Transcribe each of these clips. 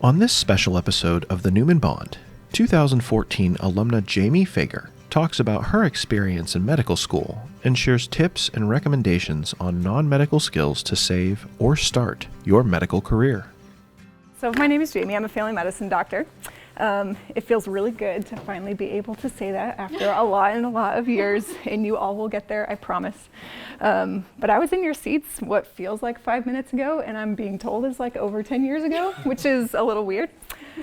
On this special episode of the Newman Bond, 2014 alumna Jaimie Fager talks about her experience in medical school and shares tips and recommendations on non-medical skills to save or start your medical career. So my name is Jaimie. I'm a family medicine doctor. It feels really good to finally be able to say that after a lot of years, and you all will get there, I promise. But I was in your seats what feels like 5 minutes ago, and I'm being told is like over 10 years ago, which is a little weird.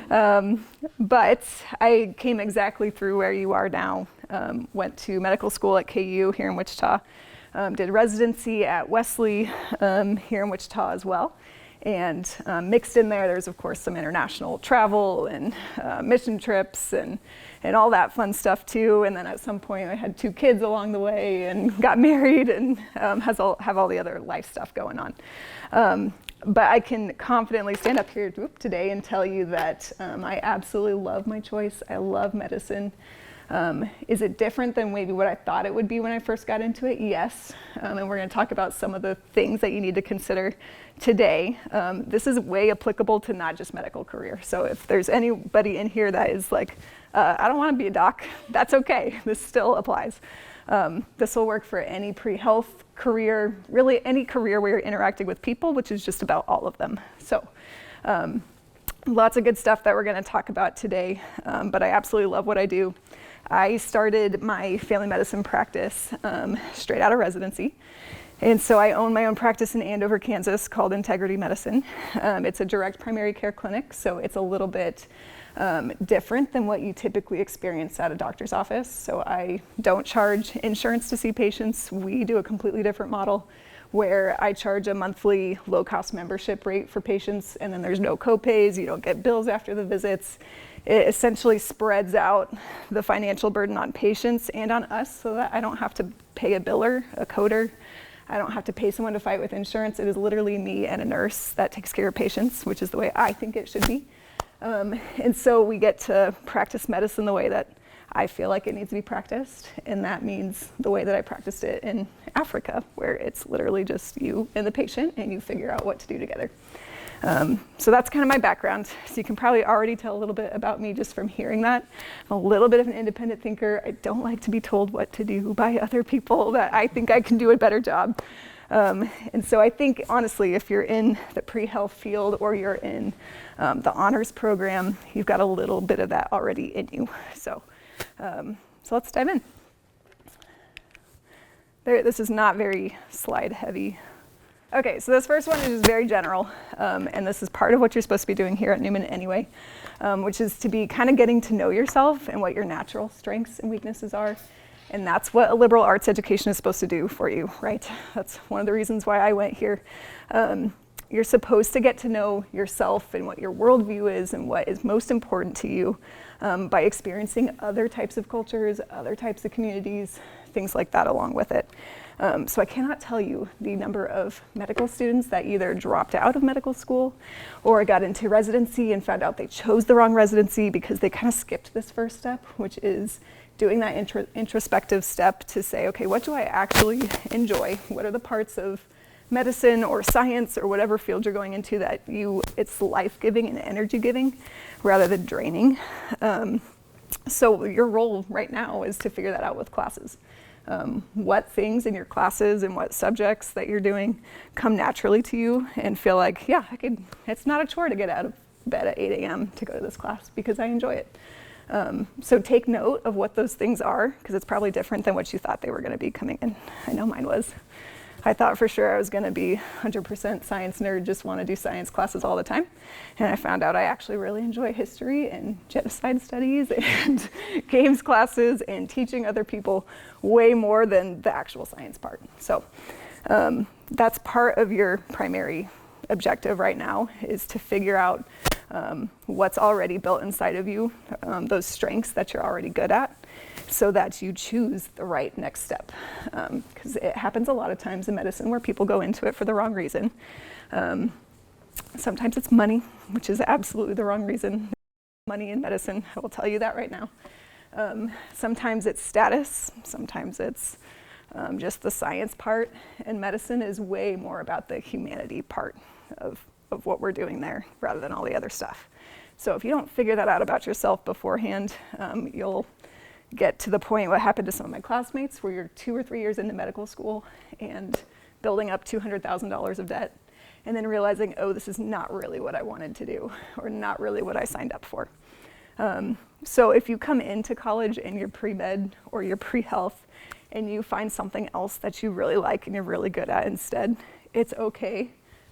But I came exactly through where you are now. Went to medical school at KU here in Wichita. Did residency at Wesley here in Wichita as well. And mixed in there's of course some international travel and mission trips and all that fun stuff too. And then at some point I had 2 kids along the way and got married and have all the other life stuff going on. But I can confidently stand up here today and tell you that I absolutely love my choice. I love medicine. Is it different than maybe what I thought it would be when I first got into it? Yes. And we're going to talk about some of the things that you need to consider today. This is way applicable to not just medical career. So if there's anybody in here that is like, I don't want to be a doc, that's okay. This still applies. This will work for any pre-health career, really any career where you're interacting with people, which is just about all of them. So lots of good stuff that we're going to talk about today, but I absolutely love what I do. I started my family medicine practice straight out of residency. And so I own my own practice in Andover, Kansas called Integrity Medicine. It's a direct primary care clinic, so it's a little bit different than what you typically experience at a doctor's office. So I don't charge insurance to see patients. We do a completely different model where I charge a monthly low-cost membership rate for patients, and then there's no co-pays, you don't get bills after the visits. It essentially spreads out the financial burden on patients and on us so that I don't have to pay a biller, a coder. I don't have to pay someone to fight with insurance. It is literally me and a nurse that takes care of patients, which is the way I think it should be. And so we get to practice medicine the way that I feel like it needs to be practiced, and that means the way that I practiced it in Africa, where it's literally just you and the patient, and you figure out what to do together. So that's kind of my background. So you can probably already tell a little bit about me just from hearing that. I'm a little bit of an independent thinker. I don't like to be told what to do by other people, that I think I can do a better job. And so I think, honestly, if you're in the pre-health field or you're in the honors program, you've got a little bit of that already in you. So let's dive in. This is not very slide heavy. Okay, so this first one is just very general, and this is part of what you're supposed to be doing here at Newman anyway, which is to be kind of getting to know yourself and what your natural strengths and weaknesses are. And that's what a liberal arts education is supposed to do for you, right? That's one of the reasons why I went here. You're supposed to get to know yourself and what your worldview is and what is most important to you by experiencing other types of cultures, other types of communities, things like that along with it. So I cannot tell you the number of medical students that either dropped out of medical school or got into residency and found out they chose the wrong residency because they kind of skipped this first step, which is doing that introspective step to say, okay, what do I actually enjoy? What are the parts of medicine or science or whatever field you're going into that it's life-giving and energy-giving rather than draining? So your role right now is to figure that out with classes. What things in your classes and what subjects that you're doing come naturally to you and feel like, yeah, it's not a chore to get out of bed at 8 a.m. to go to this class because I enjoy it. So take note of what those things are, because it's probably different than what you thought they were going to be coming in. I know mine was. I thought for sure I was going to be 100% science nerd, just want to do science classes all the time. And I found out I actually really enjoy history and genocide studies and games classes and teaching other people way more than the actual science part. So that's part of your primary objective right now, is to figure out what's already built inside of you, those strengths that you're already good at, so that you choose the right next step. Because it happens a lot of times in medicine where people go into it for the wrong reason. Sometimes it's money, which is absolutely the wrong reason. Money in medicine, I will tell you that right now. Sometimes it's status, sometimes it's just the science part, and medicine is way more about the humanity part of of what we're doing there rather than all the other stuff. So if you don't figure that out about yourself beforehand, you'll get to the point what happened to some of my classmates where you're 2 or 3 years into medical school and building up $200,000 of debt and then realizing, oh, this is not really what I wanted to do or not really what I signed up for. So if you come into college and you're pre-med or you're pre-health and you find something else that you really like and you're really good at instead, it's okay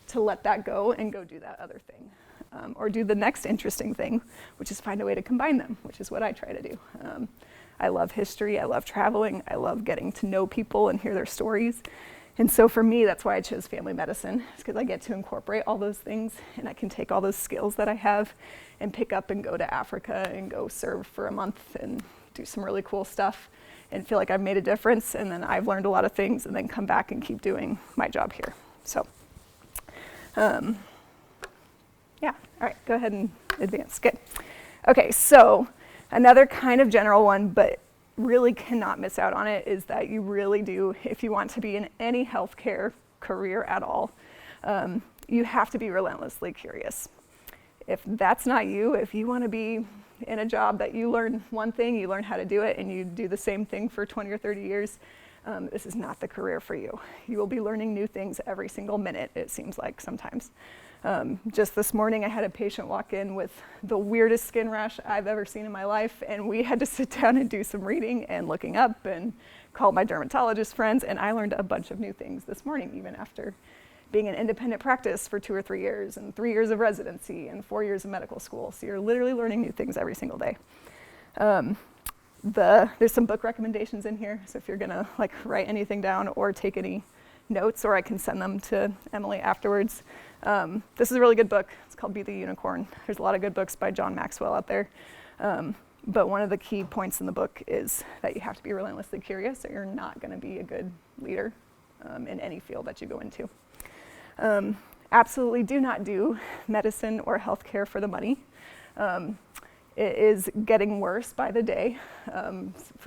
to let that go and go do that other thing. Or do the next interesting thing, which is find a way to combine them, which is what I try to do. I love history, I love traveling, I love getting to know people and hear their stories. And so for me, that's why I chose family medicine, is because I get to incorporate all those things and I can take all those skills that I have and pick up and go to Africa and go serve for a month and do some really cool stuff and feel like I've made a difference, and then I've learned a lot of things and then come back and keep doing my job here. So, yeah, all right, go ahead and advance, good. Okay, so another kind of general one, but really cannot miss out on it, is that you really do, if you want to be in any healthcare career at all, you have to be relentlessly curious. If that's not you, if you want to be in a job that you learn one thing, you learn how to do it, and you do the same thing for 20 or 30 years, this is not the career for you. You will be learning new things every single minute, it seems like sometimes. Just this morning, I had a patient walk in with the weirdest skin rash I've ever seen in my life, and we had to sit down and do some reading and looking up and call my dermatologist friends, and I learned a bunch of new things this morning, even after being in independent practice for 2 or 3 years, and 3 years of residency, and 4 years of medical school. So you're literally learning new things every single day. There's some book recommendations in here, so if you're gonna write anything down or take any notes, or I can send them to Emily afterwards. This is a really good book. It's called Be the Unicorn. There's a lot of good books by John Maxwell out there. But one of the key points in the book is that you have to be relentlessly curious, or you're not gonna be a good leader in any field that you go into. Absolutely do not do medicine or healthcare for the money. It is getting worse by the day,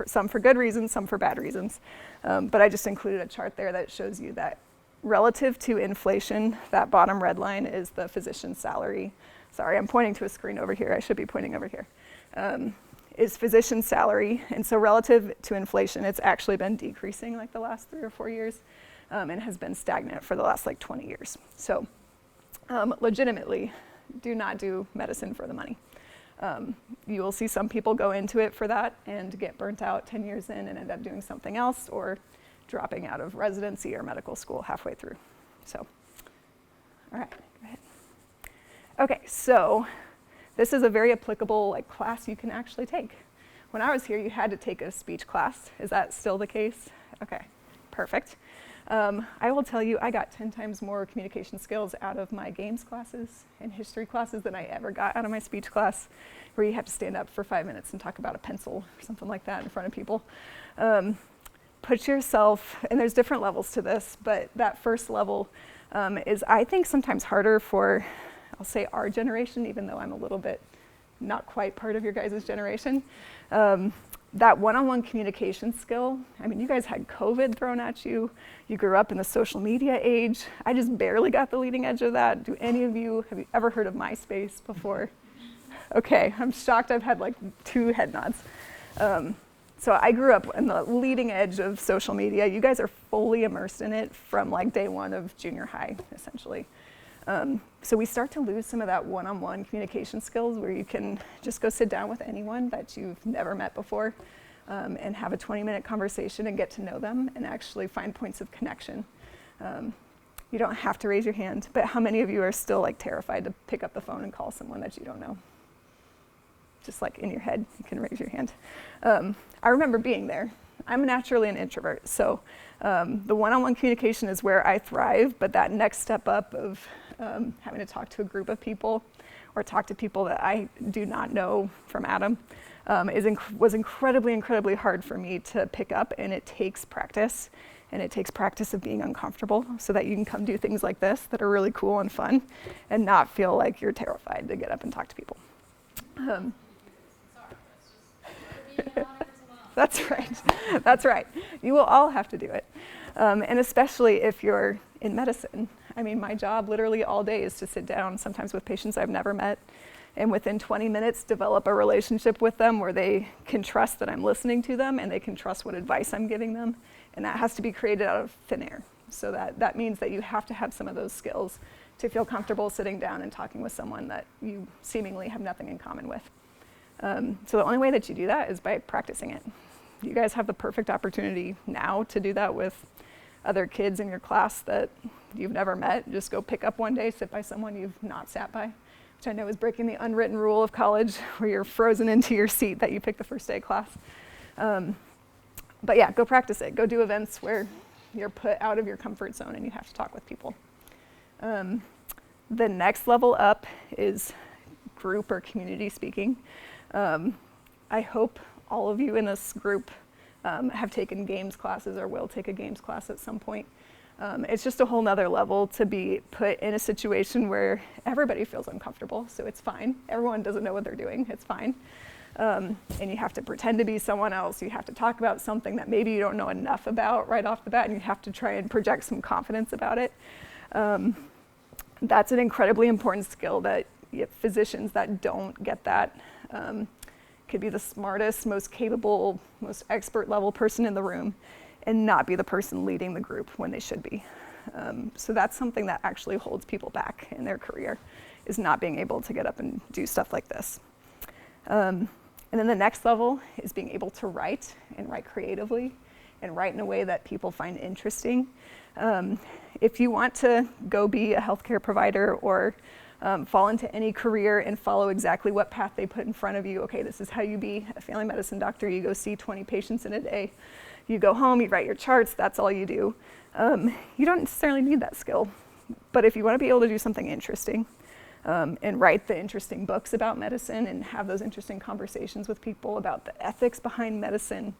some for good reasons, some for bad reasons. But I just included a chart there that shows you that relative to inflation, that bottom red line is the physician's salary. Sorry, I'm pointing to a screen over here. I should be pointing over here. Is physician's salary. And so relative to inflation, it's actually been decreasing the last 3 or 4 years. And has been stagnant for the last 20 years. So legitimately, do not do medicine for the money. You will see some people go into it for that and get burnt out 10 years in and end up doing something else, or dropping out of residency or medical school halfway through. So, all right, go ahead. Okay, so this is a very applicable class you can actually take. When I was here, you had to take a speech class. Is that still the case? Okay, perfect. I will tell you, I got 10 times more communication skills out of my games classes and history classes than I ever got out of my speech class, where you have to stand up for 5 minutes and talk about a pencil or something like that in front of people. Put yourself, and there's different levels to this, but that first level is, I think, sometimes harder for, I'll say, our generation, even though I'm a little bit not quite part of your guys' generation. That one-on-one communication skill, I mean, you guys had COVID thrown at you. You grew up in the social media age. I just barely got the leading edge of that. Do any of you, have you ever heard of MySpace before? Okay, I'm shocked I've had 2 head nods. So I grew up in the leading edge of social media. You guys are fully immersed in it from day 1 of junior high, essentially. So we start to lose some of that one-on-one communication skills, where you can just go sit down with anyone that you've never met before and have a 20-minute conversation and get to know them and actually find points of connection. You don't have to raise your hand, but how many of you are still terrified to pick up the phone and call someone that you don't know? Just in your head, you can raise your hand. I remember being there. I'm naturally an introvert, so the one-on-one communication is where I thrive, but that next step up of having to talk to a group of people or talk to people that I do not know from Adam was incredibly, incredibly hard for me to pick up, and it takes practice, and it takes practice of being uncomfortable so that you can come do things like this that are really cool and fun and not feel like you're terrified to get up and talk to people. That's right. That's right. You will all have to do it. And especially if you're in medicine. I mean, my job literally all day is to sit down, sometimes with patients I've never met, and within 20 minutes develop a relationship with them where they can trust that I'm listening to them and they can trust what advice I'm giving them. And that has to be created out of thin air. So that means that you have to have some of those skills to feel comfortable sitting down and talking with someone that you seemingly have nothing in common with. So the only way that you do that is by practicing it. You guys have the perfect opportunity now to do that with other kids in your class that you've never met. Just go pick up one day, sit by someone you've not sat by, which I know is breaking the unwritten rule of college where you're frozen into your seat that you picked the first day of class. But yeah, go practice it. Go do events where you're put out of your comfort zone and you have to talk with people. The next level up is group or community speaking. I hope all of you in this group have taken games classes or will take a games class at some point. It's just a whole nother level to be put in a situation where everybody feels uncomfortable, so it's fine. Everyone doesn't know what they're doing, it's fine. And you have to pretend to be someone else. You have to talk about something that maybe you don't know enough about right off the bat, and you have to try and project some confidence about it. That's an incredibly important skill that physicians that don't get that could be the smartest, most capable, most expert level person in the room and not be the person leading the group when they should be. So that's something that actually holds people back in their career, is not being able to get up and do stuff like this. And then the next level is being able to write and write creatively and write in a way that people find interesting. If you want to go be a healthcare provider or fall into any career and follow exactly what path they put in front of you, okay, this is how you be a family medicine doctor. You go see 20 patients in a day. You go home, you write your charts, that's all you do. You don't necessarily need that skill. But if you want to be able to do something interesting and write the interesting books about medicine and have those interesting conversations with people about the ethics behind medicine,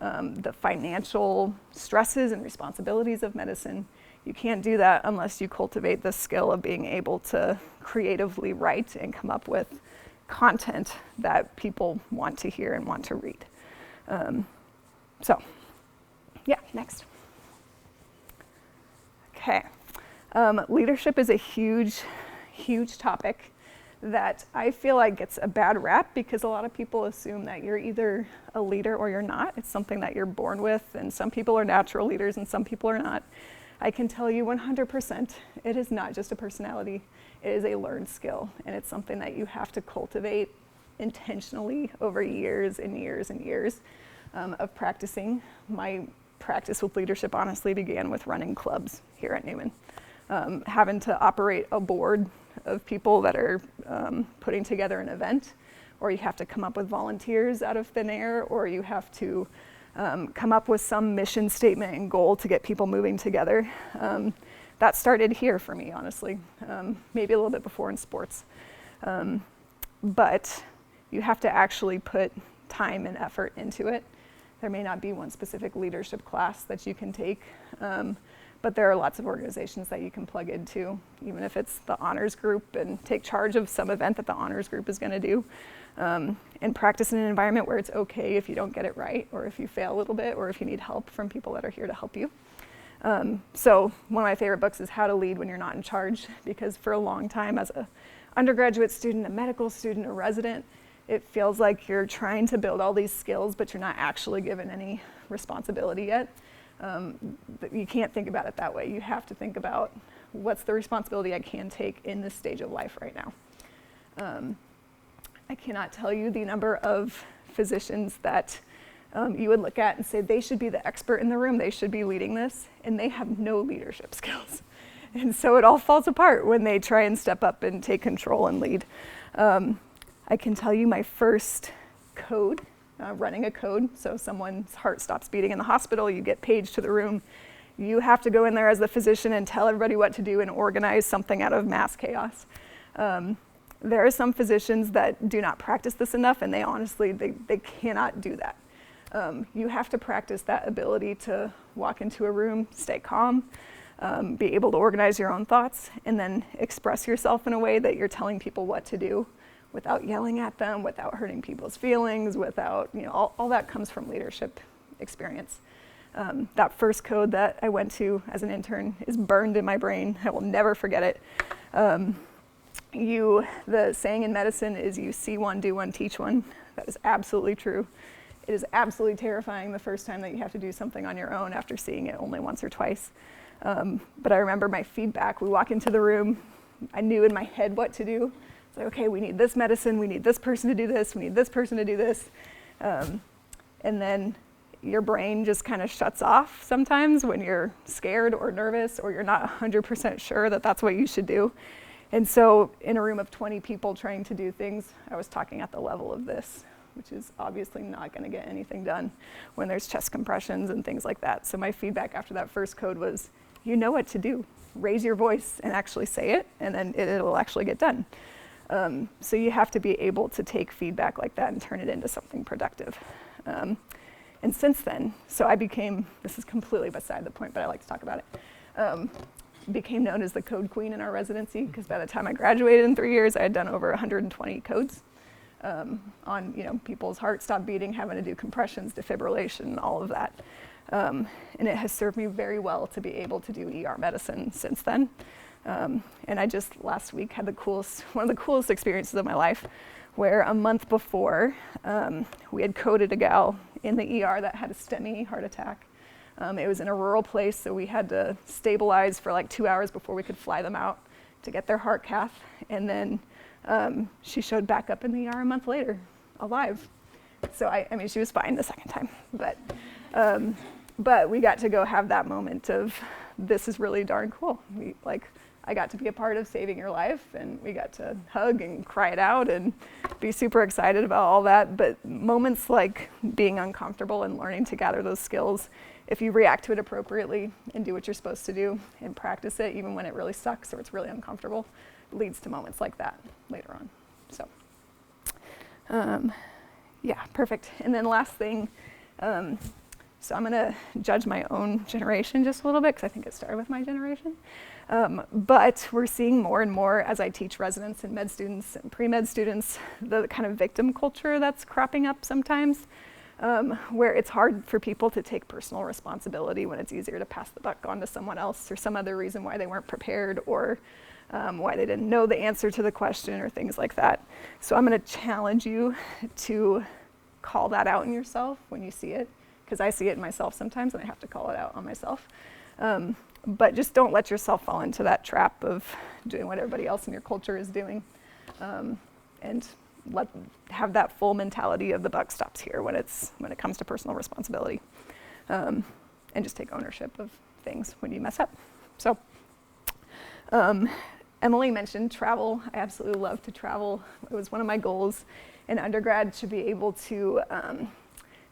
the financial stresses and responsibilities of medicine, you can't do that unless you cultivate the skill of being able to creatively write and come up with content that people want to hear and want to read. Yeah, next. Okay. Leadership is a huge, huge topic that I feel like gets a bad rap because a lot of people assume that you're either a leader or you're not. It's something that you're born with, and some people are natural leaders and some people are not. I can tell you 100%, it is not just a personality, it is a learned skill, and it's something that you have to cultivate intentionally over years and years and years of practicing. My practice with leadership honestly began with running clubs here at Newman. Having to operate a board of people that are putting together an event, or you have to come up with volunteers out of thin air, or you have to come up with some mission statement and goal to get people moving together. That started here for me, honestly, maybe a little bit before in sports. But you have to actually put time and effort into it. There may not be one specific leadership class that you can take, but there are lots of organizations that you can plug into, even if it's the honors group, and take charge of some event that the honors group is going to do, and practice in an environment where it's okay if you don't get it right, or if you fail a little bit, or if you need help from people that are here to help you. So one of my favorite books is How to Lead When You're Not in Charge, because for a long time as an undergraduate student, a medical student, a resident, it feels like you're trying to build all these skills, but you're not actually given any responsibility yet. But you can't think about it that way. You have to think about what's the responsibility I can take in this stage of life right now. I cannot tell you the number of physicians that you would look at and say they should be the expert in the room, they should be leading this, and they have no leadership skills. And so it all falls apart when they try and step up and take control and lead. I can tell you my first code, running a code, so someone's heart stops beating in the hospital, you get paged to the room, you have to go in there as the physician and tell everybody what to do and organize something out of mass chaos. There are some physicians that do not practice this enough, and they honestly, they cannot do that. You have to practice that ability to walk into a room, stay calm, be able to organize your own thoughts, and then express yourself in a way that you're telling people what to do without yelling at them, without hurting people's feelings, without, all that comes from leadership experience. That first code that I went to as an intern is burned in my brain. I will never forget it. The saying in medicine is you see one, do one, teach one. That is absolutely true. It is absolutely terrifying the first time that you have to do something on your own after seeing it only once or twice. But I remember my feedback. We walk into the room. I knew in my head what to do. It's like, okay, we need this medicine. We need this person to do this. We need this person to do this. And then your brain just kind of shuts off sometimes when you're scared or nervous or you're not 100% sure that that's what you should do. And so in a room of 20 people trying to do things, I was talking at the level of this, which is obviously not going to get anything done when there's chest compressions and things like that. So my feedback after that first code was, you know what to do. Raise your voice and actually say it, and then it'll actually get done. So you have to be able to take feedback like that and turn it into something productive. And since then, so I became, this is completely beside the point, but I like to talk about it, became known as the code queen in our residency, because by the time I graduated in 3 years, I had done over 120 codes on people's hearts stop beating, having to do compressions, defibrillation, all of that. And it has served me very well to be able to do ER medicine since then. And I just last week had one of the coolest experiences of my life, where a month before, we had coded a gal in the ER that had a STEMI heart attack. It was in a rural place, so we had to stabilize for like 2 hours before we could fly them out to get their heart cath. And then she showed back up in the ER a month later, alive. So I mean, she was fine the second time, but we got to go have that moment of, this is really darn cool. I got to be a part of saving your life, and we got to hug and cry it out and be super excited about all that. But moments like being uncomfortable and learning to gather those skills, if you react to it appropriately and do what you're supposed to do and practice it, even when it really sucks or it's really uncomfortable, leads to moments like that later on. So, yeah, perfect. And then last thing, so I'm gonna judge my own generation just a little bit, because I think it started with my generation. But we're seeing more and more as I teach residents and med students and pre-med students, the kind of victim culture that's cropping up sometimes, where it's hard for people to take personal responsibility when it's easier to pass the buck on to someone else, or some other reason why they weren't prepared, or why they didn't know the answer to the question, or things like that. So I'm gonna challenge you to call that out in yourself when you see it, because I see it in myself sometimes and I have to call it out on myself. But just don't let yourself fall into that trap of doing what everybody else in your culture is doing. And have that full mentality of the buck stops here when it comes to personal responsibility. And just take ownership of things when you mess up. So Emily mentioned travel. I absolutely love to travel. It was one of my goals in undergrad to be able to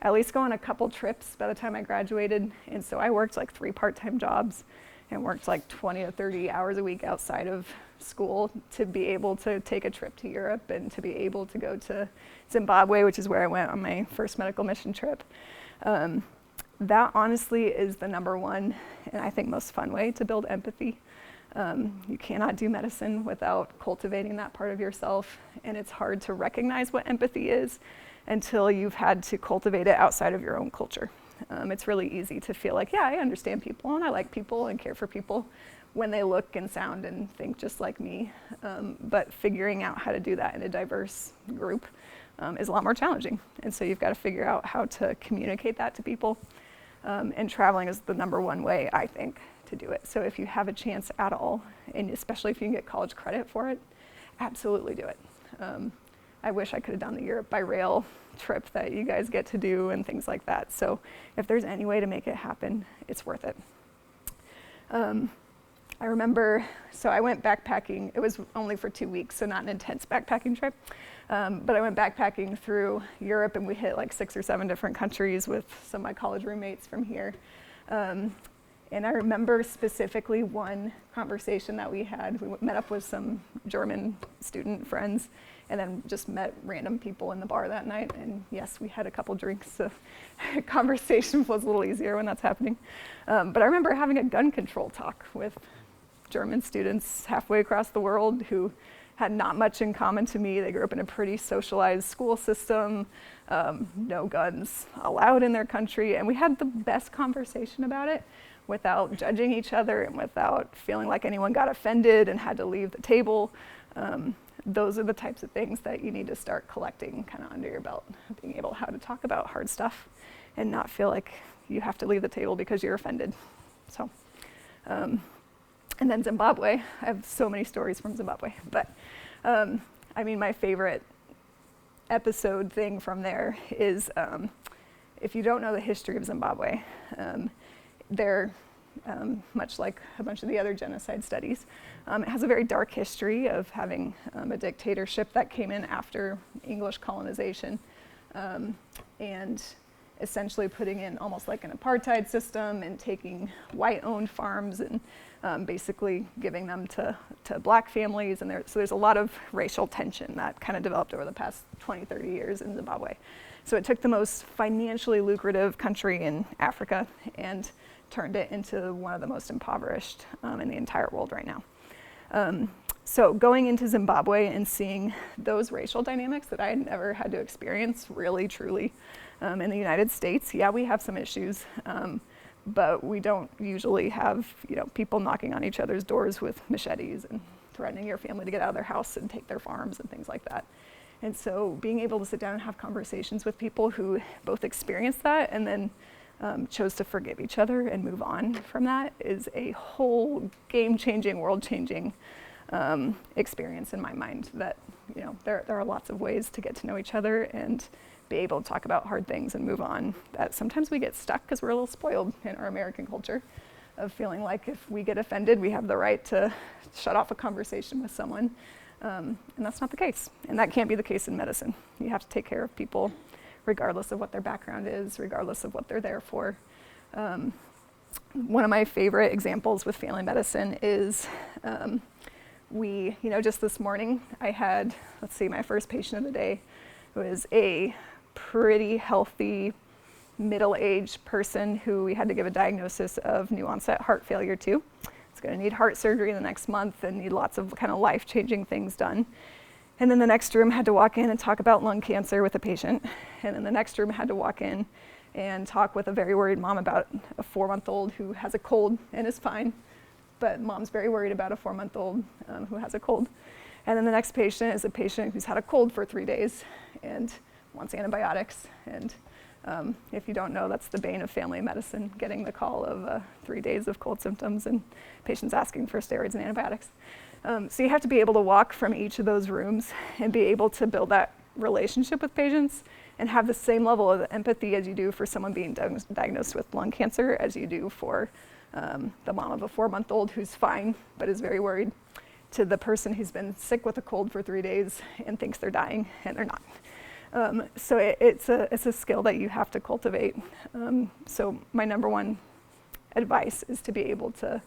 at least go on a couple trips by the time I graduated. And so I worked like 3 part-time jobs and worked like 20 to 30 hours a week outside of school to be able to take a trip to Europe and to be able to go to Zimbabwe, which is where I went on my first medical mission trip. That honestly is the number one, and I think most fun way to build empathy. You cannot do medicine without cultivating that part of yourself, and it's hard to recognize what empathy is until you've had to cultivate it outside of your own culture. It's really easy to feel like, yeah, I understand people and I like people and care for people when they look and sound and think just like me. But figuring out how to do that in a diverse group is a lot more challenging. And so you've got to figure out how to communicate that to people. And traveling is the number one way, I think, to do it. So if you have a chance at all, and especially if you can get college credit for it, absolutely do it. I wish I could have done the Europe by rail trip that you guys get to do and things like that. So if there's any way to make it happen, it's worth it. I remember, so I went backpacking. It was only for 2 weeks, so not an intense backpacking trip. But I went backpacking through Europe, and we hit like 6 or 7 different countries with some of my college roommates from here. And I remember specifically one conversation that we had. We met up with some German student friends and then just met random people in the bar that night. And yes, we had a couple drinks, so conversation was a little easier when that's happening. But I remember having a gun control talk with German students halfway across the world who had not much in common to me. They grew up in a pretty socialized school system, no guns allowed in their country, and we had the best conversation about it without judging each other and without feeling like anyone got offended and had to leave the table. Those are the types of things that you need to start collecting kind of under your belt, being able how to talk about hard stuff and not feel like you have to leave the table because you're offended. So, and then Zimbabwe, I have so many stories from Zimbabwe, but I mean, my favorite episode thing from there is, if you don't know the history of Zimbabwe, they're much like a bunch of the other genocide studies. It has a very dark history of having a dictatorship that came in after English colonization, and essentially putting in almost like an apartheid system and taking white-owned farms and basically giving them to black families. And so there's a lot of racial tension that kind of developed over the past 20, 30 years in Zimbabwe. So it took the most financially lucrative country in Africa and turned it into one of the most impoverished in the entire world right now. So going into Zimbabwe and seeing those racial dynamics that I had never had to experience really, truly in the United States, yeah, we have some issues, but we don't usually have, people knocking on each other's doors with machetes and threatening your family to get out of their house and take their farms and things like that. And so being able to sit down and have conversations with people who both experienced that and then chose to forgive each other and move on from that is a whole game-changing, world-changing experience in my mind that, there are lots of ways to get to know each other and be able to talk about hard things and move on. That sometimes we get stuck because we're a little spoiled in our American culture of feeling like if we get offended, we have the right to shut off a conversation with someone. And that's not the case. And that can't be the case in medicine. You have to take care of people regardless of what their background is, regardless of what they're there for. One of my favorite examples with family medicine is just this morning I had, my first patient of the day was a pretty healthy middle-aged person who we had to give a diagnosis of new onset heart failure to. It's going to need heart surgery in the next month and need lots of kind of life-changing things done. And then the next room had to walk in and talk about lung cancer with a patient. And then the next room had to walk in and talk with a very worried mom about a 4-month-old who has a cold and is fine, but mom's very worried about a 4-month-old who has a cold. And then the next patient is a patient who's had a cold for 3 days and wants antibiotics. And if you don't know, that's the bane of family medicine, getting the call of 3 days of cold symptoms and patients asking for steroids and antibiotics. So you have to be able to walk from each of those rooms and be able to build that relationship with patients and have the same level of empathy as you do for someone being diagnosed with lung cancer as you do for the mom of a 4-month-old who's fine but is very worried, to the person who's been sick with a cold for 3 days and thinks they're dying and they're not. So it's a skill that you have to cultivate. So my number one advice is to be able to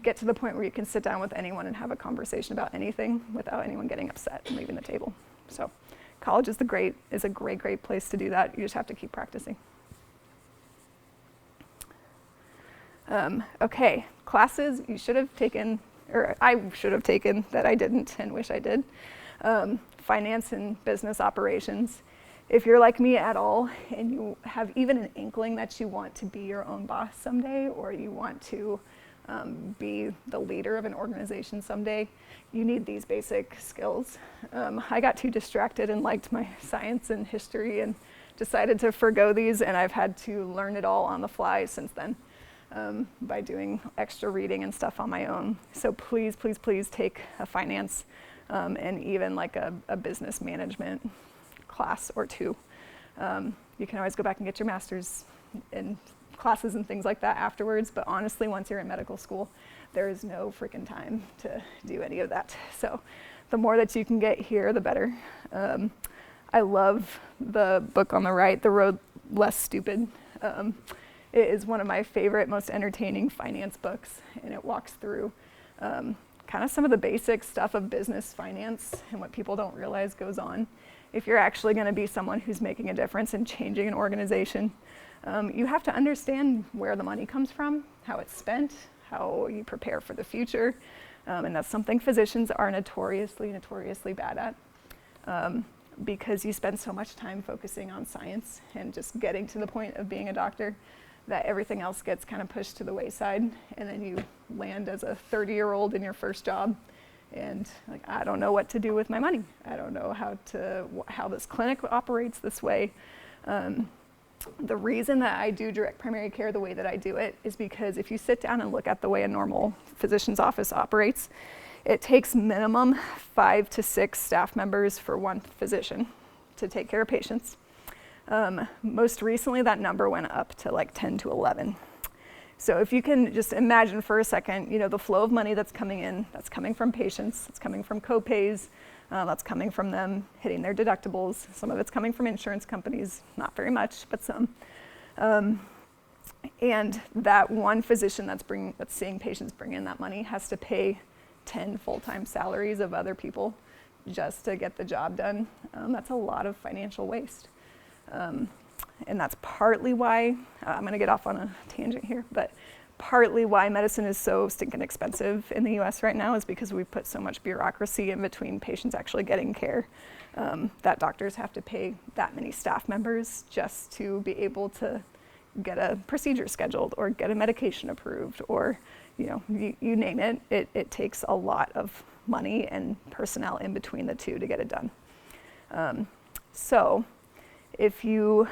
get to the point where you can sit down with anyone and have a conversation about anything without anyone getting upset and leaving the table. So college is a great place to do that. You just have to keep practicing. Okay, classes you should have taken, or I should have taken that I didn't and wish I did. Finance and business operations. If you're like me at all and you have even an inkling that you want to be your own boss someday, or you want to be the leader of an organization someday, you need these basic skills. I got too distracted and liked my science and history and decided to forgo these, and I've had to learn it all on the fly since then by doing extra reading and stuff on my own. So please, please, please take a finance and even like a business management class or two. You can always go back and get your master's in classes and things like that afterwards, but honestly, once you're in medical school, there is no freaking time to do any of that. So the more that you can get here, the better. I love the book on the right, The Road Less Stupid. It is one of my favorite, most entertaining finance books, and it walks through kind of some of the basic stuff of business finance and what people don't realize goes on. If you're actually going to be someone who's making a difference and changing an organization, you have to understand where the money comes from, how it's spent, how you prepare for the future. And that's something physicians are notoriously bad at, because you spend so much time focusing on science and just getting to the point of being a doctor that everything else gets kind of pushed to the wayside, and then you land as a 30-year-old in your first job, and like, I don't know what to do with my money. I don't know how this clinic operates this way. The reason that I do direct primary care the way that I do it is because if you sit down and look at the way a normal physician's office operates, it takes minimum 5 to 6 staff members for one physician to take care of patients. Most recently, that number went up to like 10 to 11. So if you can just imagine for a second, the flow of money that's coming in, that's coming from patients, it's coming from co-pays, that's coming from them hitting their deductibles. Some of it's coming from insurance companies, not very much, but some. And that one physician that's seeing patients bring in that money has to pay 10 full-time salaries of other people just to get the job done. That's a lot of financial waste. And that's partly why, I'm going to get off on a tangent here, but partly why medicine is so stinking expensive in the US right now is because we put so much bureaucracy in between patients actually getting care, that doctors have to pay that many staff members just to be able to get a procedure scheduled or get a medication approved, or you name it. It takes a lot of money and personnel in between the two to get it done. So if you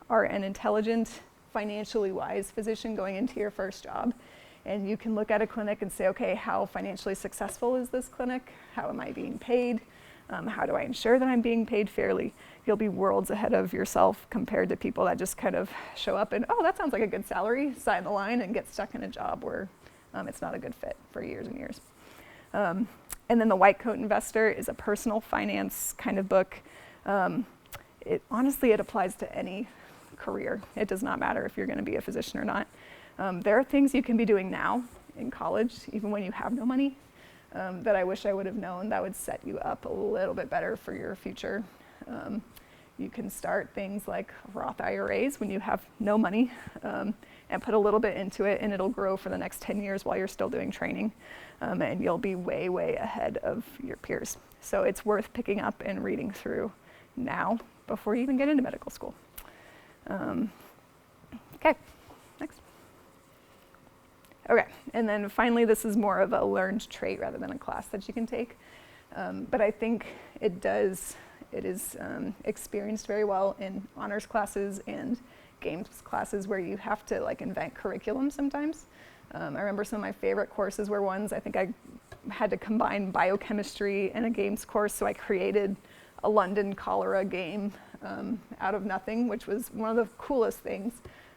are an intelligent, financially wise physician going into your first job, and you can look at a clinic and say, okay, how financially successful is this clinic? How am I being paid? How do I ensure that I'm being paid fairly? You'll be worlds ahead of yourself compared to people that just kind of show up and, oh, that sounds like a good salary, sign the line, and get stuck in a job where it's not a good fit for years and years. And then The White Coat Investor is a personal finance kind of book. Honestly, it applies to any career. It does not matter if you're going to be a physician or not. There are things you can be doing now in college, even when you have no money, that I wish I would have known that would set you up a little bit better for your future. You can start things like Roth IRAs when you have no money, and put a little bit into it, and it'll grow for the next 10 years while you're still doing training, and you'll be way, way ahead of your peers. So it's worth picking up and reading through now before you even get into medical school. Okay, next. Okay, and then finally, this is more of a learned trait rather than a class that you can take. But I think it is experienced very well in honors classes and games classes where you have to invent curriculum sometimes. I remember some of my favorite courses were ones, I think I had to combine biochemistry and a games course, so I created a London cholera game out of nothing, which was one of the coolest things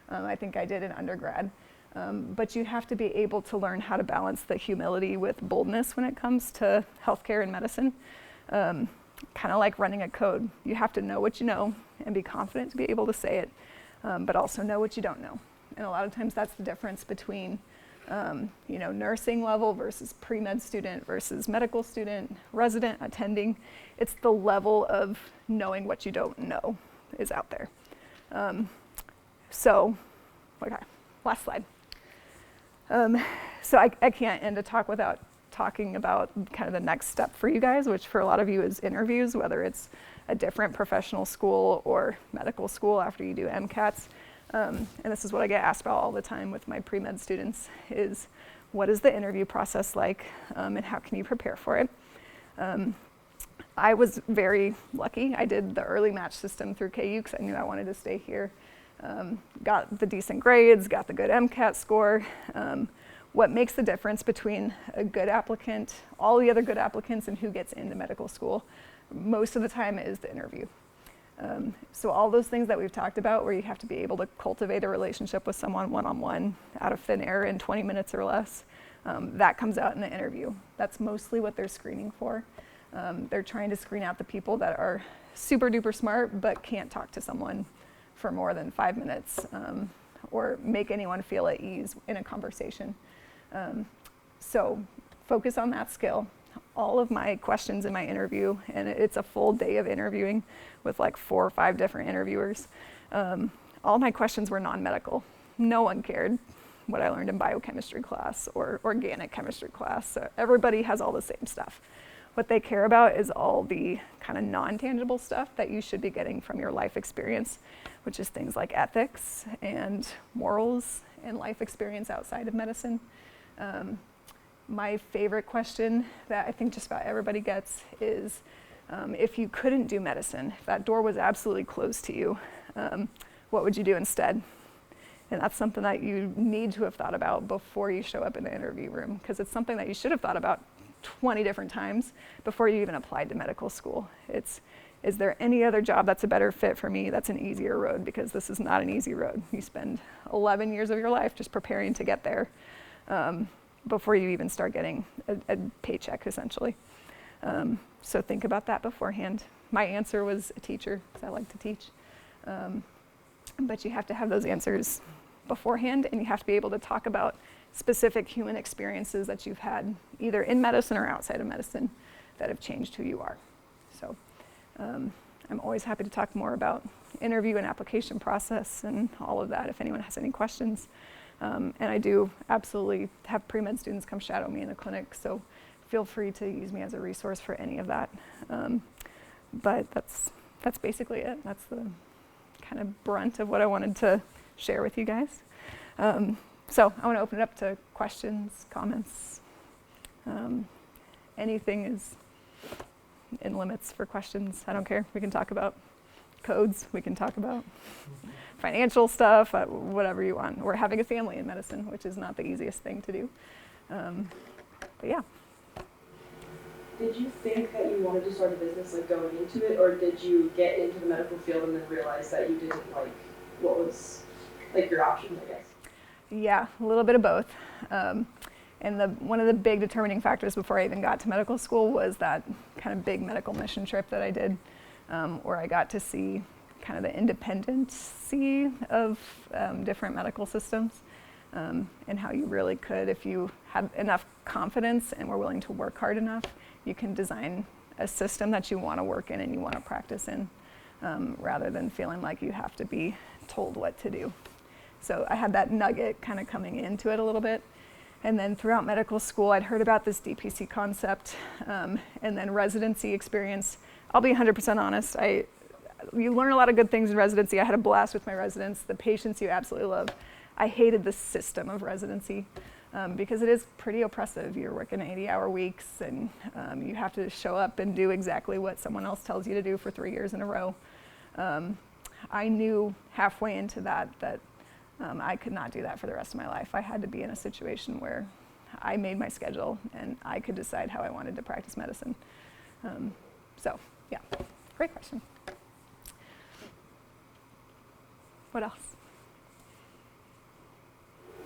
I think I did in undergrad. But you have to be able to learn how to balance the humility with boldness when it comes to healthcare and medicine. Kind of like running a code. You have to know what you know and be confident to be able to say it, but also know what you don't know. And a lot of times that's the difference between nursing level versus pre-med student versus medical student, resident, attending. It's the level of knowing what you don't know is out there. Okay, last slide. So I can't end a talk without talking about kind of the next step for you guys, which for a lot of you is interviews, whether it's a different professional school or medical school after you do MCATs. And this is what I get asked about all the time with my pre-med students is, what is the interview process like, and how can you prepare for it? I was very lucky. I did the early match system through KU because I knew I wanted to stay here. Got the decent grades, got the good MCAT score. What makes the difference between a good applicant, all the other good applicants, and who gets into medical school most of the time is the interview. So all those things that we've talked about where you have to be able to cultivate a relationship with someone one-on-one out of thin air in 20 minutes or less, that comes out in the interview. That's mostly what they're screening for. They're trying to screen out the people that are super duper smart but can't talk to someone for more than 5 minutes or make anyone feel at ease in a conversation. So focus on that skill. All of my questions in my interview, and it's a full day of interviewing with 4 or 5 different interviewers. All my questions were non-medical. No one cared. what I learned in biochemistry class or organic chemistry class. So everybody has all the same stuff. What they care about is all the kind of non-tangible stuff that you should be getting from your life experience, which is things like ethics and morals and life experience outside of medicine. My favorite question that I think just about everybody gets is, if you couldn't do medicine, if that door was absolutely closed to you, what would you do instead? And that's something that you need to have thought about before you show up in the interview room, because it's something that you should have thought about 20 different times before you even applied to medical school. It's, is there any other job that's a better fit for me, that's an easier road? Because this is not an easy road. You spend 11 years of your life just preparing to get there before you even start getting a paycheck, essentially. So think about that beforehand. My answer was a teacher, because I like to teach. But you have to have those answers beforehand, and you have to be able to talk about specific human experiences that you've had, either in medicine or outside of medicine, that have changed who you are. So I'm always happy to talk more about interview and application process and all of that if anyone has any questions. And I do absolutely have pre-med students come shadow me in the clinic, so feel free to use me as a resource for any of that. But that's basically it. That's the kind of brunt of what I wanted to share with you guys. So I want to open it up to questions, comments. Anything is in limits for questions. I don't care. We can talk about codes. We can talk about financial stuff, whatever you want. We're having a family in medicine, which is not the easiest thing to do. But yeah. Did you think that you wanted to start a business like going into it, or did you get into the medical field and then realize that you didn't like what was like your options, I guess? Yeah, a little bit of both. And one of the big determining factors before I even got to medical school was that kind of big medical mission trip that I did, where I got to see kind of the independency of different medical systems, and how you really could, if you had enough confidence and were willing to work hard enough, you can design a system that you want to work in and you want to practice in, rather than feeling like you have to be told what to do. So I had that nugget kind of coming into it a little bit. And then throughout medical school, I'd heard about this DPC concept, and then residency experience. I'll be 100% honest. You learn a lot of good things in residency. I had a blast with my residents. The patients you absolutely love. I hated the system of residency because it is pretty oppressive. You're working 80-hour weeks, and you have to show up and do exactly what someone else tells you to do for 3 years in a row. I knew halfway into that I could not do that for the rest of my life. I had to be in a situation where I made my schedule and I could decide how I wanted to practice medicine. So, yeah, great question. What else?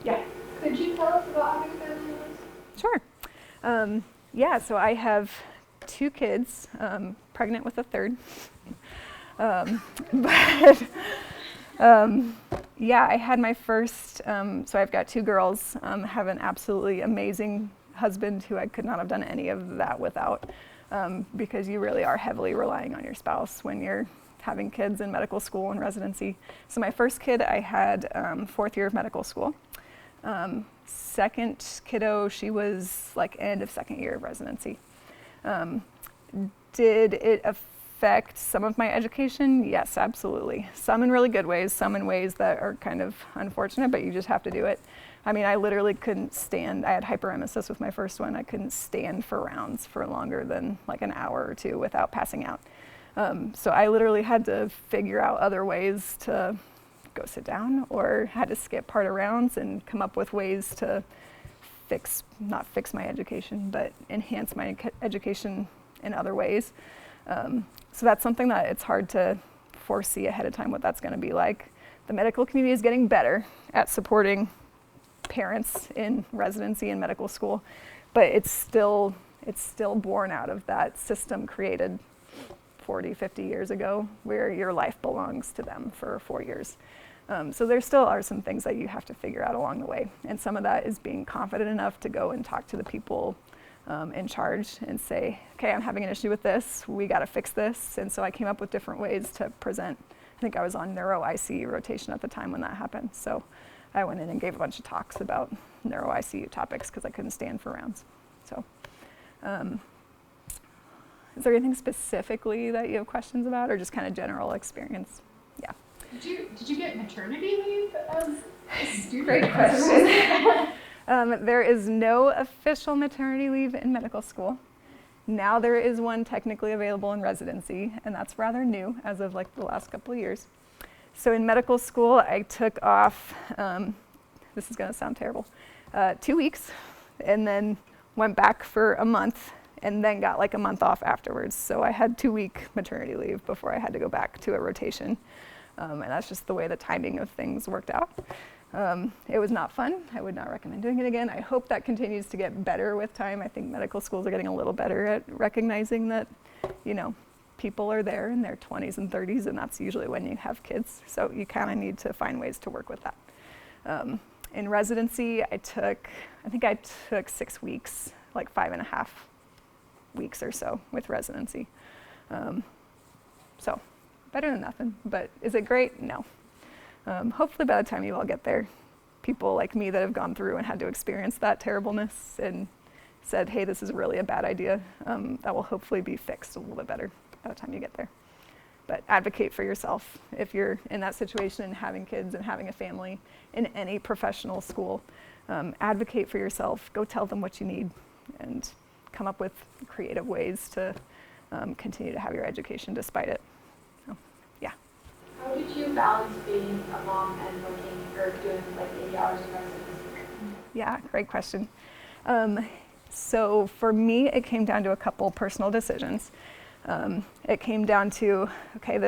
Yeah. Could you tell us about having a family? Sure. Yeah, so I have 2 kids, pregnant with a third. Yeah, I had my first, so I've got 2 girls, have an absolutely amazing husband who I could not have done any of that without, because you really are heavily relying on your spouse when you're having kids in medical school and residency. So my first kid, I had 4th year of medical school. Second kiddo, she was like end of 2nd year of residency. Did it affect some of my education? Yes, absolutely. Some in really good ways, some in ways that are kind of unfortunate, but you just have to do it. I mean, I literally couldn't stand, I had hyperemesis with my first one. I couldn't stand for rounds for longer than like an hour or 2 without passing out. So I literally had to figure out other ways to go sit down, or had to skip part of rounds and come up with ways to not fix my education, but enhance my education in other ways. So that's something that it's hard to foresee ahead of time what that's going to be like. The medical community is getting better at supporting parents in residency and medical school, but it's still born out of that system created 40, 50 years ago, where your life belongs to them for 4 years. So there still are some things that you have to figure out along the way. And some of that is being confident enough to go and talk to the people in charge and say, okay, I'm having an issue with this, we got to fix this. And so I came up with different ways to present. I think I was on neuro IC rotation at the time when that happened. So I went in and gave a bunch of talks about neuro ICU topics because I couldn't stand for rounds. So, is there anything specifically that you have questions about, or just kind of general experience? Yeah. Did you get maternity leave as a student? Great question. There is no official maternity leave in medical school. Now there is one technically available in residency, and that's rather new as of like the last couple of years. So in medical school, I took off, this is going to sound terrible, 2 weeks, and then went back for a month, and then got like a month off afterwards. So I had 2-week maternity leave before I had to go back to a rotation. And that's just the way the timing of things worked out. It was not fun. I would not recommend doing it again. I hope that continues to get better with time. I think medical schools are getting a little better at recognizing that, you know, people are there in their 20s and 30s, and that's usually when you have kids. So you kind of need to find ways to work with that. In residency, I think I took 6 weeks, like 5.5 weeks or so with residency. So better than nothing, but is it great? No. Hopefully by the time you all get there, people like me that have gone through and had to experience that terribleness and said, hey, this is really a bad idea, that will hopefully be fixed a little bit better by the time you get there. But advocate for yourself. If you're in that situation and having kids and having a family in any professional school, advocate for yourself. Go tell them what you need and come up with creative ways to continue to have your education despite it. So, yeah. How did you balance being a mom and working or doing like 80 hours of residency? Yeah, great question. So for me, it came down to a couple personal decisions. It came down to, okay,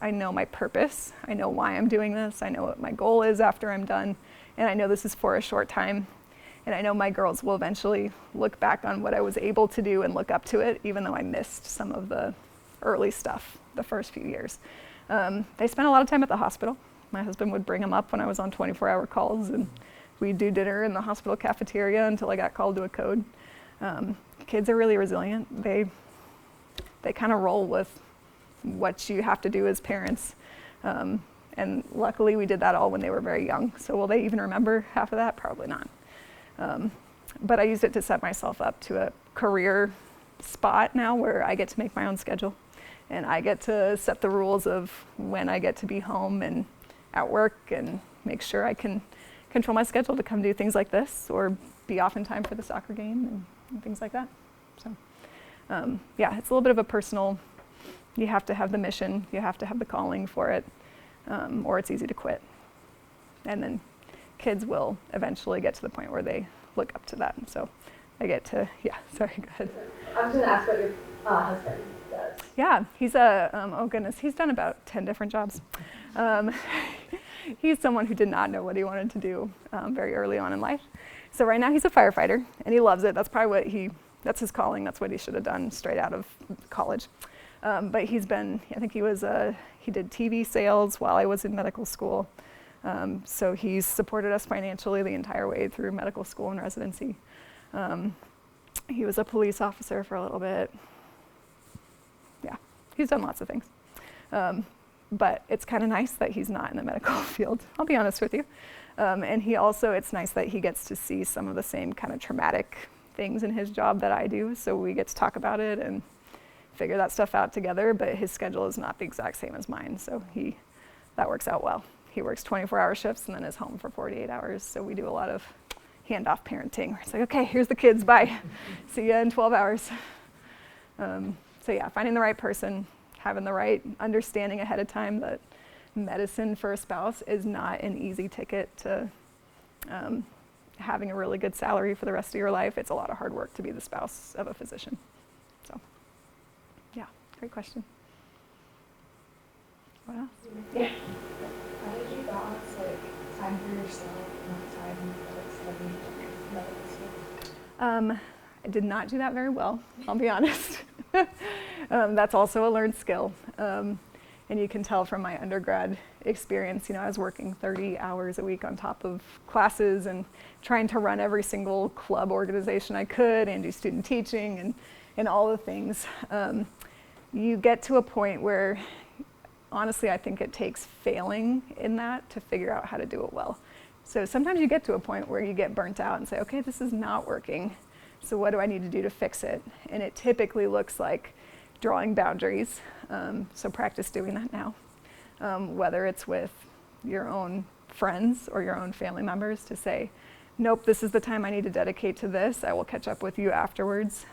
I know my purpose. I know why I'm doing this. I know what my goal is after I'm done. And I know this is for a short time. And I know my girls will eventually look back on what I was able to do and look up to it, even though I missed some of the early stuff the first few years. They spent a lot of time at the hospital. My husband would bring them up when I was on 24-hour calls, and we'd do dinner in the hospital cafeteria until I got called to a code. Kids are really resilient. They kind of roll with what you have to do as parents. And luckily we did that all when they were very young. So will they even remember half of that? Probably not. But I used it to set myself up to a career spot now where I get to make my own schedule. And I get to set the rules of when I get to be home and at work and make sure I can control my schedule to come do things like this or be off in time for the soccer game and things like that. So yeah, it's a little bit of a personal, you have to have the mission, you have to have the calling for it, or it's easy to quit. And then kids will eventually get to the point where they look up to that. So I get to, yeah, sorry, go ahead. I was going to ask what your husband does. Yeah, he's oh goodness, he's done about 10 different jobs. He's someone who did not know what he wanted to do very early on in life. So right now he's a firefighter and he loves it. That's probably that's his calling. That's what he should have done straight out of college. But he's been, I think he did TV sales while I was in medical school. So he's supported us financially the entire way through medical school and residency. He was a police officer for a little bit. Yeah, he's done lots of things. But it's kind of nice that he's not in the medical field, I'll be honest with you. And it's nice that he gets to see some of the same kind of traumatic things in his job that I do. So we get to talk about it and figure that stuff out together, but his schedule is not the exact same as mine. So that works out well. He works 24-hour shifts and then is home for 48 hours. So we do a lot of handoff parenting. Where it's like, okay, here's the kids, bye. See ya in 12 hours. So yeah, finding the right person, having the right understanding ahead of time that medicine for a spouse is not an easy ticket to having a really good salary for the rest of your life. It's a lot of hard work to be the spouse of a physician. So yeah, great question. What else? Yeah. How did you balance time for yourself and time for studying medical school? I did not do that very well, I'll be honest. That's also a learned skill. And you can tell from my undergrad experience, I was working 30 hours a week on top of classes and trying to run every single club organization I could and do student teaching and all the things. You get to a point where, honestly, I think it takes failing in that to figure out how to do it well. So sometimes you get to a point where you get burnt out and say, okay, this is not working. So what do I need to do to fix it? And it typically looks like drawing boundaries. So practice doing that now. Whether it's with your own friends or your own family members, to say, nope, this is the time I need to dedicate to this. I will catch up with you afterwards.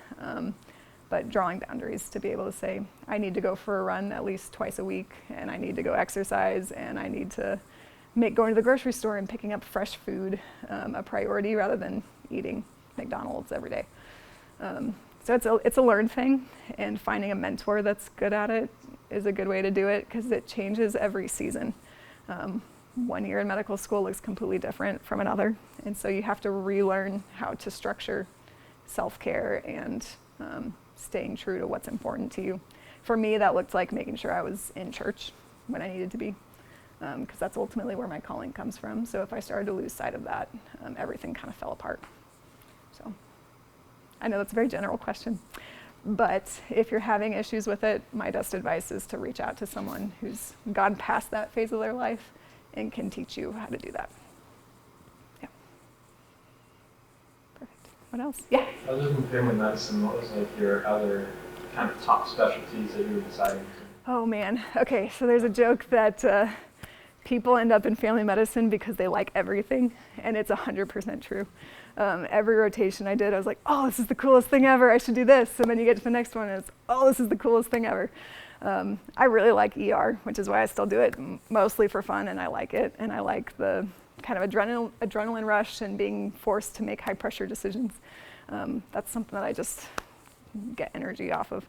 But drawing boundaries to be able to say, I need to go for a run at least twice a week, and I need to go exercise, and I need to make going to the grocery store and picking up fresh food a priority rather than eating McDonald's every day. So it's a learned thing, and finding a mentor that's good at it is a good way to do it, because it changes every season. 1 year in medical school looks completely different from another, and so you have to relearn how to structure self-care and staying true to what's important to you. For me, that looked like making sure I was in church when I needed to be, because that's ultimately where my calling comes from. So if I started to lose sight of that, everything kind of fell apart. So I know that's a very general question, but if you're having issues with it, my best advice is to reach out to someone who's gone past that phase of their life and can teach you how to do that. Yeah. Perfect. What else? Yeah. Other than family medicine, what was like your other kind of top specialties that you were deciding to? Oh man. Okay, so there's a joke that people end up in family medicine because they like everything, and it's 100% true. Every rotation I did, I was like, oh, this is the coolest thing ever, I should do this. And then you get to the next one and it's, oh, this is the coolest thing ever. I really like ER, which is why I still do it, mostly for fun, and I like it. And I like the kind of adrenaline rush and being forced to make high pressure decisions. That's something that I just get energy off of.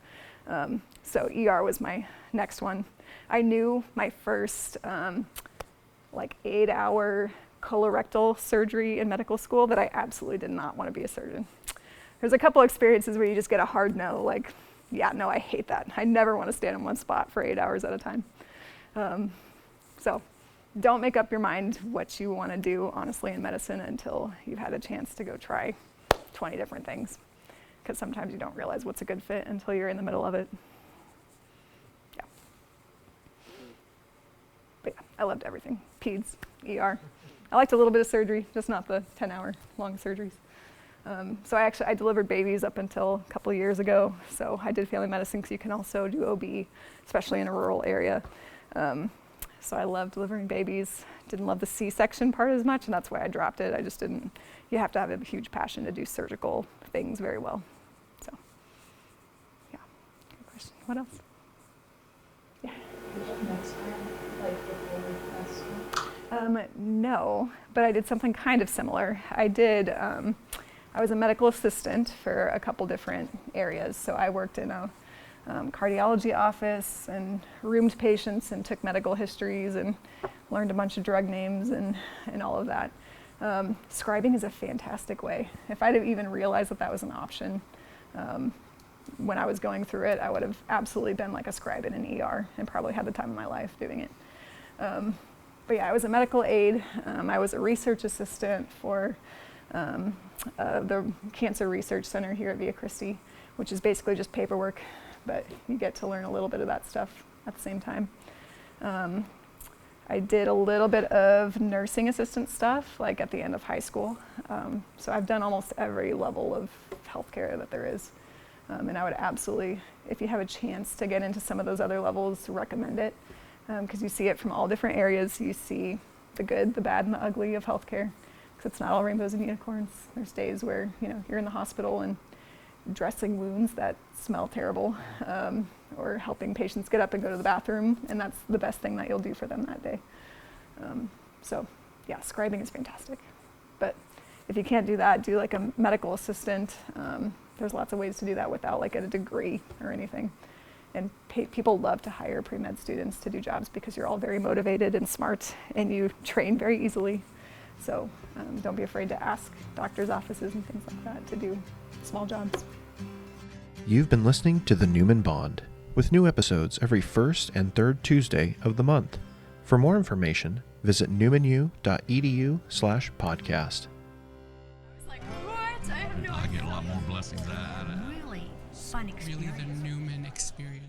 So ER was my next one. I knew my first 8-hour colorectal surgery in medical school that I absolutely did not want to be a surgeon. There's a couple experiences where you just get a hard no, like, yeah, no, I hate that. I never want to stand in one spot for 8 hours at a time. So don't make up your mind what you want to do, honestly, in medicine until you've had a chance to go try 20 different things, because sometimes you don't realize what's a good fit until you're in the middle of it. Yeah. But yeah, I loved everything. Peds, ER. I liked a little bit of surgery, just not the 10-hour long surgeries. So I delivered babies up until a couple of years ago. So I did family medicine because you can also do OB, especially in a rural area. So I loved delivering babies. Didn't love the C-section part as much, and that's why I dropped it. I just didn't. You have to have a huge passion to do surgical things very well. So, yeah. Good question. What else? Yeah. Did you have next time, like before med school? No, but I did something kind of similar. I was a medical assistant for a couple different areas. So I worked in a cardiology office and roomed patients and took medical histories and learned a bunch of drug names and all of that. Scribing is a fantastic way. If I'd have even realized that that was an option when I was going through it, I would have absolutely been like a scribe in an ER and probably had the time of my life doing it. But yeah, I was a medical aide. I was a research assistant for the Cancer Research Center here at Via Christi, which is basically just paperwork, but you get to learn a little bit of that stuff at the same time. I did a little bit of nursing assistant stuff, like at the end of high school. So I've done almost every level of healthcare that there is. And I would absolutely, if you have a chance to get into some of those other levels, recommend it. Because you see it from all different areas. You see the good, the bad, and the ugly of healthcare. Because it's not all rainbows and unicorns. There's days where you're in the hospital and dressing wounds that smell terrible, or helping patients get up and go to the bathroom, and that's the best thing that you'll do for them that day. So yeah, scribing is fantastic. But if you can't do that, do like a medical assistant. There's lots of ways to do that without like a degree or anything. And people love to hire pre-med students to do jobs because you're all very motivated and smart and you train very easily. So don't be afraid to ask doctors' offices and things like that to do small jobs. You've been listening to the Newman Bond, with new episodes every first and third Tuesday of the month. For more information, visit newmanu.edu/podcast. I was like, what? I have no idea. I get a lot more blessings out of that. Really fun experience. Really the Newman experience.